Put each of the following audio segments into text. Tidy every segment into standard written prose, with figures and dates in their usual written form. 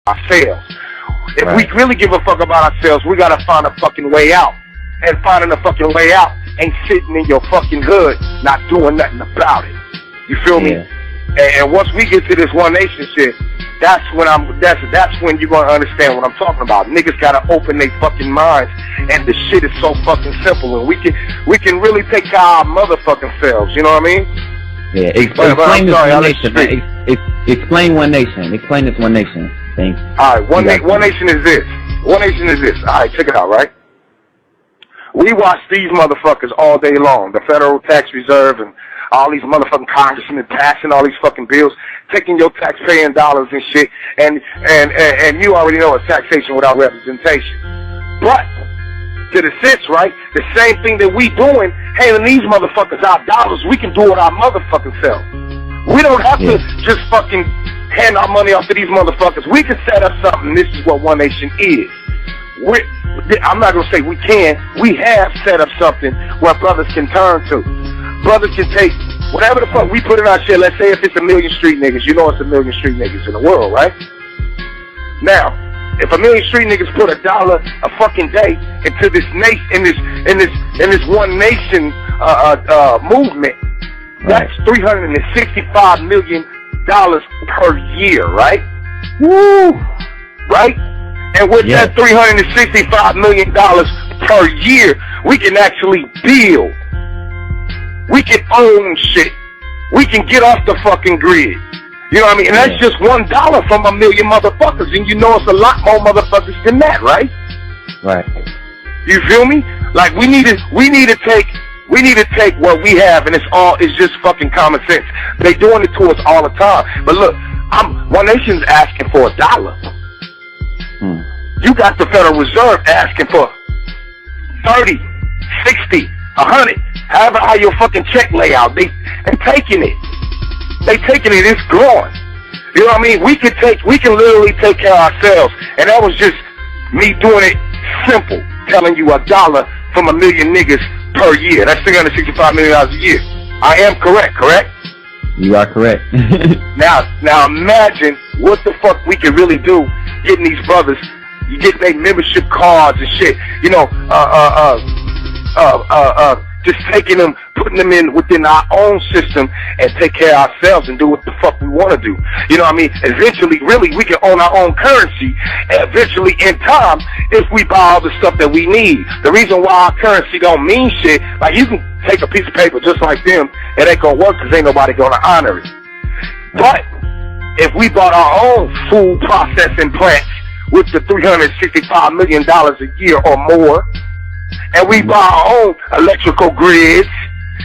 ourselves. If we really give a fuck about ourselves, we gotta find a fucking way out. And finding a fucking way out ain't sitting in your fucking hood, not doing nothing about it. You feel me? And once we get to this One Nation shit, that's when you're gonna understand what I'm talking about. Niggas gotta open their fucking minds, and the shit is so fucking simple, and we can really take care of our motherfucking selves. You know what I mean? Yeah. Explain this One Nation. Explain One Nation. Explain this One Nation thing. All right. One Nation is this. One Nation is this. All right. Check it out. Right. We watch these motherfuckers all day long. The Federal Tax Reserve and all these motherfucking congressmen passing all these fucking bills, taking your taxpaying dollars and shit, and you already know it's taxation without representation. But to the sense, right, the same thing that we doing, handing these motherfuckers our dollars, we can do it our motherfucking self. We don't have to just fucking hand our money off to these motherfuckers. We can set up something. This is what One Nation is. I'm not gonna say we can. We have set up something where brothers can turn to. Brothers can take whatever the fuck we put in our shit. Let's say if it's 1 million street niggas, you know it's 1 million street niggas in the world, right? Now, if 1 million street niggas put $1 a fucking day into this in this One Nation movement, that's $365 million per year, right? Woo! Right? And with that $365 million per year, we can actually build. We can own shit. We can get off the fucking grid. You know what I mean? And that's just $1 from 1 million motherfuckers. And you know it's a lot more motherfuckers than that, right? Right. You feel me? Like we need to take what we have, and it's just fucking common sense. They doing it to us all the time. But look, One Nation's asking for $1. You got the Federal Reserve asking for 30, 60, 100, however how your fucking check layout. They taking it. They taking it. It's growing. You know what I mean? We can literally take care of ourselves. And that was just me doing it simple, telling you $1 from 1 million niggas per year. That's $365 million a year. I am correct? You are correct. Now imagine what the fuck we can really do getting these brothers. You get their membership cards and shit. You know, just taking them, putting them within our own system and take care of ourselves and do what the fuck we want to do. You know what I mean? Eventually, really, we can own our own currency. And eventually, in time, if we buy all the stuff that we need. The reason why our currency don't mean shit, like you can take a piece of paper just like them, it ain't gonna work because ain't nobody gonna honor it. But if we bought our own food processing plants with the $365 million a year or more, and we buy our own electrical grids,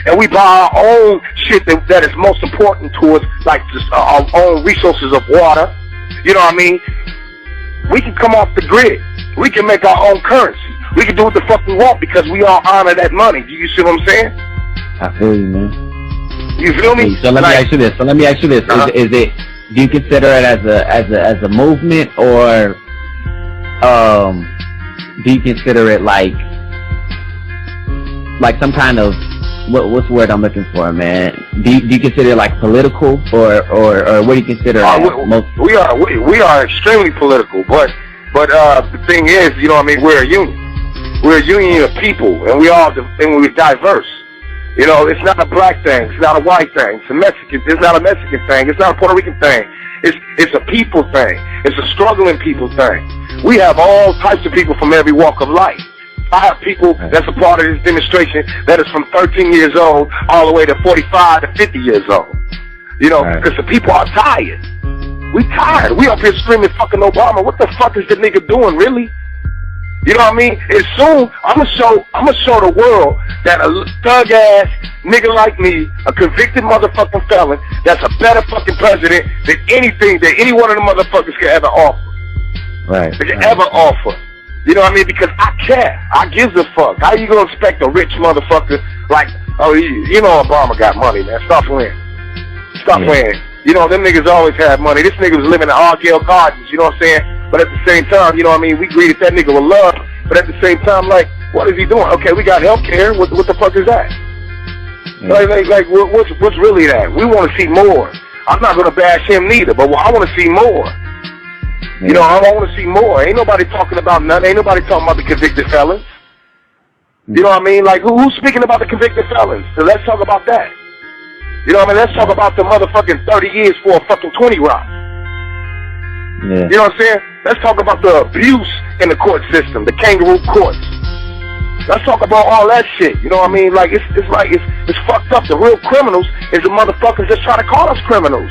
and we buy our own shit that is most important to us, like just our own resources of water, you know what I mean? We can come off the grid. We can make our own currency. We can do what the fuck we want because we all honor that money. Do you see what I'm saying? I feel you, man. You feel me? So let me ask you this. Is it? Do you consider it as a movement, or do you consider it like some kind of what's the word I'm looking for, man? Do you consider it like political, or what do you consider? We are extremely political, but the thing is, you know what I mean? We're a union. We're a union of people, and we're diverse. You know, it's not a black thing. It's not a white thing. It's not a Mexican thing. It's not a Puerto Rican thing. It's a people thing. It's a struggling people thing. We have all types of people from every walk of life. I have people that's a part of this demonstration that is from 13 years old all the way to 45 to 50 years old. You know, because the people are tired. We tired. We up here screaming fucking Obama. What the fuck is the nigga doing, really? You know what I mean? And soon, I'm gonna show the world that a thug ass nigga like me, a convicted motherfucking felon, that's a better fucking president than anything that any one of the motherfuckers could ever offer. Right. They could ever offer. You know what I mean? Because I care. I gives a fuck. How you gonna expect a rich motherfucker like, oh, you know Obama got money, man. Stop playing. Stop playing. You know, them niggas always had money. This nigga was living in Argyle Gardens, you know what I'm saying? But at the same time, you know what I mean, we greeted that nigga with love. But at the same time, like, what is he doing? Okay, we got health care. What the fuck is that? Like, what's really that? We want to see more. I'm not going to bash him neither, but I want to see more. You know, I want to see more. Ain't nobody talking about nothing. Ain't nobody talking about the convicted felons. You know what I mean? Like, who's speaking about the convicted felons? So let's talk about that. You know what I mean? Let's talk about the motherfucking 30 years for a fucking 20 rock. Yeah. You know what I'm saying? Let's talk about the abuse in the court system, the kangaroo courts. Let's talk about all that shit. You know what I mean? Like, it's fucked up. The real criminals is the motherfuckers that try to call us criminals.